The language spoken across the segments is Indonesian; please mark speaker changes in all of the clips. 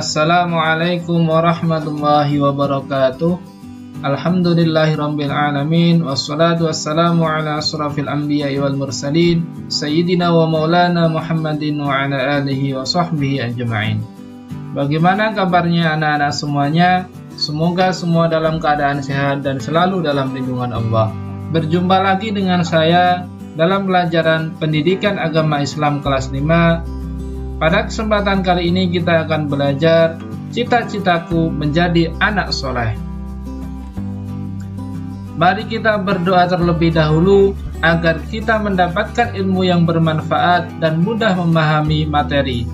Speaker 1: Assalamualaikum warahmatullahi wabarakatuh. Alhamdulillahirabbil alamin, wassalatu wassalamu ala asrafil anbiya'i wal mursalin, sayyidina wa maulana Muhammadin wa ala alihi wa sahbihi ajma'in. Bagaimana kabarnya anak-anak semuanya? Semoga semua dalam keadaan sehat dan selalu dalam lindungan Allah. Berjumpa lagi dengan saya dalam pelajaran Pendidikan Agama Islam kelas 5. Pada kesempatan kali ini kita akan belajar cita-citaku menjadi anak soleh. Mari kita berdoa terlebih dahulu agar kita mendapatkan ilmu yang bermanfaat dan mudah memahami materi.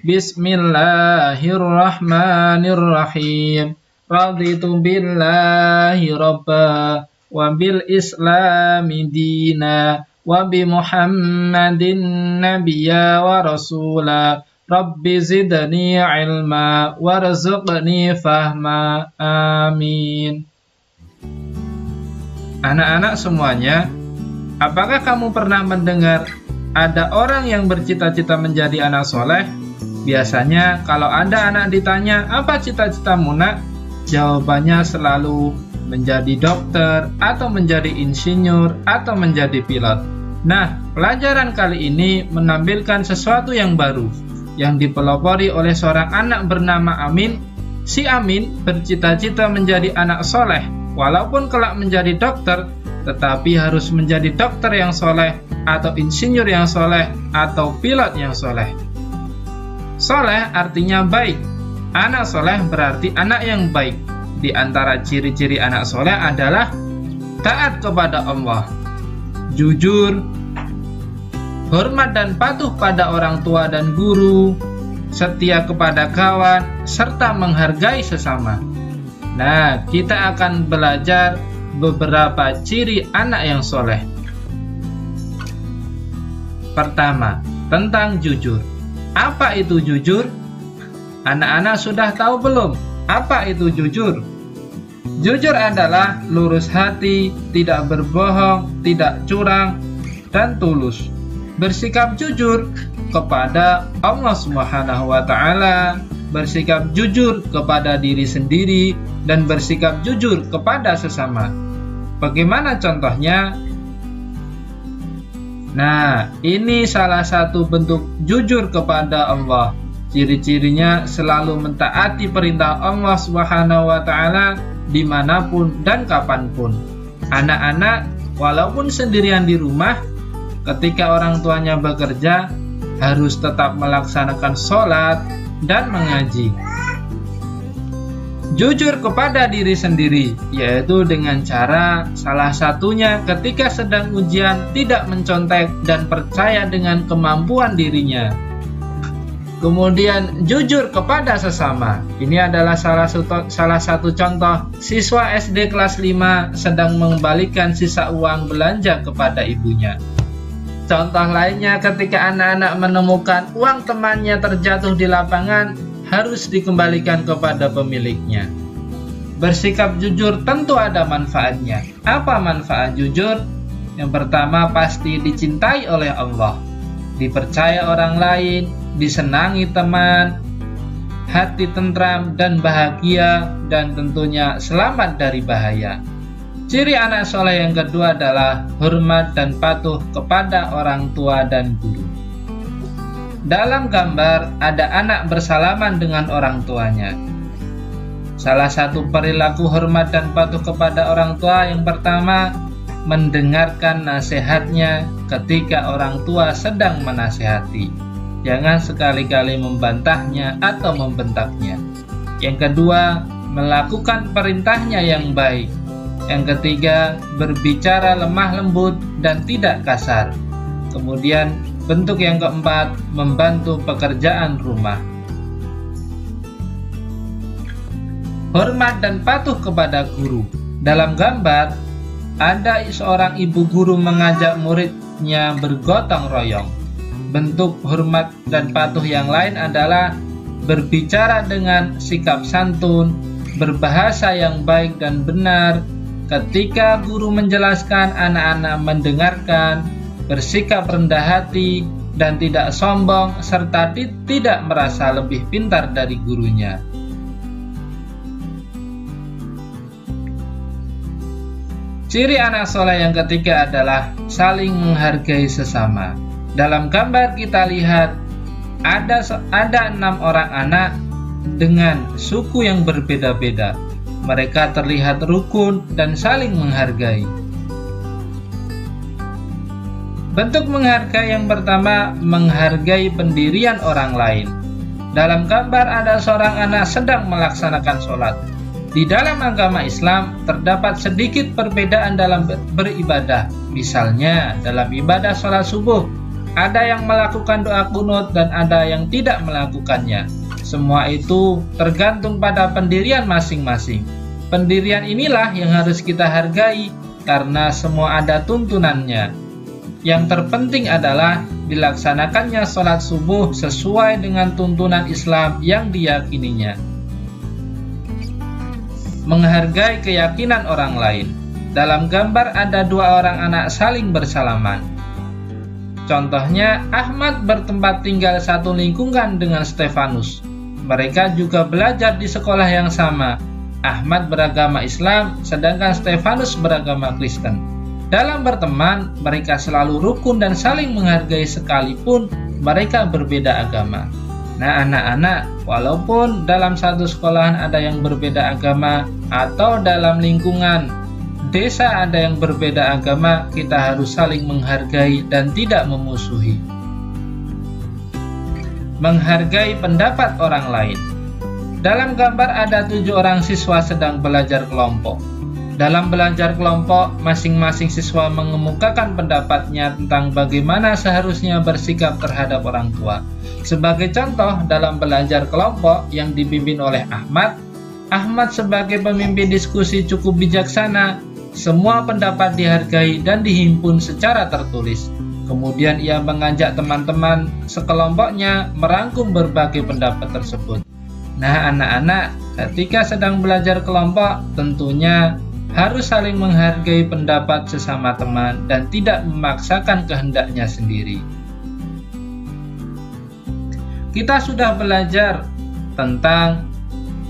Speaker 1: Bismillahirrahmanirrahim. Raditu billahi rabba wa bil islami dina wa bi Muhammadin nabiyya wa rasula. Rabbi zidni ilma warzuqni fahma. Amin. Anak-anak semuanya, apakah kamu pernah mendengar ada orang yang bercita-cita menjadi anak soleh? Biasanya kalau ada anak ditanya, apa cita-citamu nak? Jawabannya selalu menjadi dokter, atau menjadi insinyur, atau menjadi pilot. Nah, pelajaran kali ini menampilkan sesuatu yang baru, yang dipelopori oleh seorang anak bernama Amin. Si Amin bercita-cita menjadi anak soleh, walaupun kelak menjadi dokter, tetapi harus menjadi dokter yang soleh, atau insinyur yang soleh, atau pilot yang soleh. Soleh artinya baik. Anak soleh berarti anak yang baik. Di antara ciri-ciri anak soleh adalah taat kepada Allah, jujur, hormat dan patuh pada orang tua dan guru, setia kepada kawan, serta menghargai sesama. Nah, kita akan belajar beberapa ciri anak yang soleh. Pertama, tentang jujur. Apa itu jujur? Anak-anak sudah tahu belum? Apa itu jujur? Jujur adalah lurus hati, tidak berbohong, tidak curang, dan tulus. Bersikap jujur kepada Allah Subhanahu wa Ta'ala, bersikap jujur kepada diri sendiri, dan bersikap jujur kepada sesama. Bagaimana contohnya? Nah, ini salah satu bentuk jujur kepada Allah. Ciri-cirinya selalu mentaati perintah Allah Subhanahu wa Ta'ala dimanapun dan kapanpun. Anak-anak walaupun sendirian di rumah, ketika orang tuanya bekerja, harus tetap melaksanakan sholat dan mengaji. Jujur kepada diri sendiri, yaitu dengan cara salah satunya ketika sedang ujian tidak mencontek dan percaya dengan kemampuan dirinya. Kemudian jujur kepada sesama. Ini adalah salah satu contoh siswa SD kelas 5 sedang mengembalikan sisa uang belanja kepada ibunya. Contoh lainnya ketika anak-anak menemukan uang temannya terjatuh di lapangan, harus dikembalikan kepada pemiliknya. Bersikap jujur tentu ada manfaatnya. Apa manfaat jujur? Yang pertama, pasti dicintai oleh Allah, dipercaya orang lain, disenangi teman, hati tentram dan bahagia, dan tentunya selamat dari bahaya. Ciri anak soleh yang kedua adalah hormat dan patuh kepada orang tua dan guru. Dalam gambar ada anak bersalaman dengan orang tuanya. Salah satu perilaku hormat dan patuh kepada orang tua yang pertama, mendengarkan nasihatnya ketika orang tua sedang menasihati. Jangan sekali-kali membantahnya atau membentaknya. Yang kedua, melakukan perintahnya yang baik. Yang ketiga, berbicara lemah lembut dan tidak kasar. Kemudian, bentuk yang keempat, membantu pekerjaan rumah. Hormat dan patuh kepada guru. Dalam gambar, ada seorang ibu guru mengajak muridnya bergotong royong. Bentuk hormat dan patuh yang lain adalah berbicara dengan sikap santun, berbahasa yang baik dan benar. Ketika guru menjelaskan, anak-anak mendengarkan, bersikap rendah hati, dan tidak sombong, serta tidak merasa lebih pintar dari gurunya. Ciri anak soleh yang ketiga adalah saling menghargai sesama. Dalam gambar kita lihat ada 6 orang anak dengan suku yang berbeda-beda. Mereka terlihat rukun dan saling menghargai. Bentuk menghargai yang pertama, menghargai pendirian orang lain. Dalam gambar ada seorang anak sedang melaksanakan sholat. Di dalam agama Islam terdapat sedikit perbedaan dalam beribadah. Misalnya dalam ibadah sholat subuh, ada yang melakukan doa kunut dan ada yang tidak melakukannya. Semua itu tergantung pada pendirian masing-masing. Pendirian inilah yang harus kita hargai karena semua ada tuntunannya. Yang terpenting adalah dilaksanakannya sholat subuh sesuai dengan tuntunan Islam yang diyakininya. Menghargai keyakinan orang lain. Dalam gambar ada 2 orang anak saling bersalaman. Contohnya, Ahmad bertempat tinggal satu lingkungan dengan Stefanus. Mereka juga belajar di sekolah yang sama. Ahmad beragama Islam, sedangkan Stefanus beragama Kristen. Dalam berteman, mereka selalu rukun dan saling menghargai sekalipun mereka berbeda agama. Nah anak-anak, walaupun dalam satu sekolahan ada yang berbeda agama atau dalam lingkungan desa ada yang berbeda agama, kita harus saling menghargai dan tidak memusuhi. Menghargai pendapat orang lain. Dalam gambar ada 7 orang siswa sedang belajar kelompok. Dalam belajar kelompok, masing-masing siswa mengemukakan pendapatnya tentang bagaimana seharusnya bersikap terhadap orang tua. Sebagai contoh, dalam belajar kelompok yang dipimpin oleh Ahmad sebagai pemimpin diskusi cukup bijaksana. Semua pendapat dihargai dan dihimpun secara tertulis. Kemudian ia mengajak teman-teman sekelompoknya merangkum berbagai pendapat tersebut. Nah anak-anak, ketika sedang belajar kelompok, tentunya harus saling menghargai pendapat sesama teman dan tidak memaksakan kehendaknya sendiri. Kita sudah belajar tentang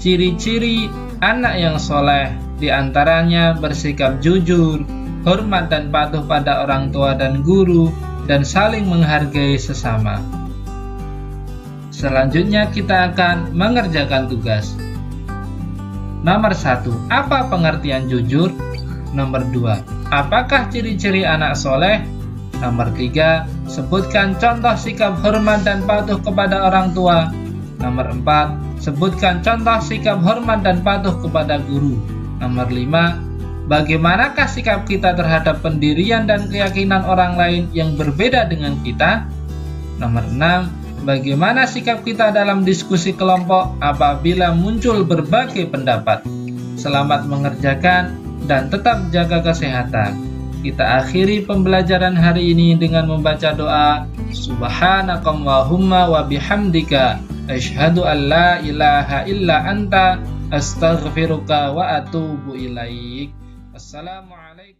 Speaker 1: ciri-ciri anak yang soleh, di antaranya bersikap jujur, hormat dan patuh pada orang tua dan guru, dan saling menghargai sesama. Selanjutnya kita akan mengerjakan tugas. Nomor 1. Apa pengertian jujur? Nomor 2. Apakah ciri-ciri anak soleh? Nomor 3. Sebutkan contoh sikap hormat dan patuh kepada orang tua. Nomor 4. Sebutkan contoh sikap hormat dan patuh kepada guru. Nomor 5. Bagaimanakah sikap kita terhadap pendirian dan keyakinan orang lain yang berbeda dengan kita? Nomor 6. Bagaimana sikap kita dalam diskusi kelompok apabila muncul berbagai pendapat? Selamat mengerjakan dan tetap jaga kesehatan. Kita akhiri pembelajaran hari ini dengan membaca doa Subhanakallahumma wa bihamdika asyhadu an la ilaha illa anta astaghfiruka wa atubu ilaik. Assalamualaikum.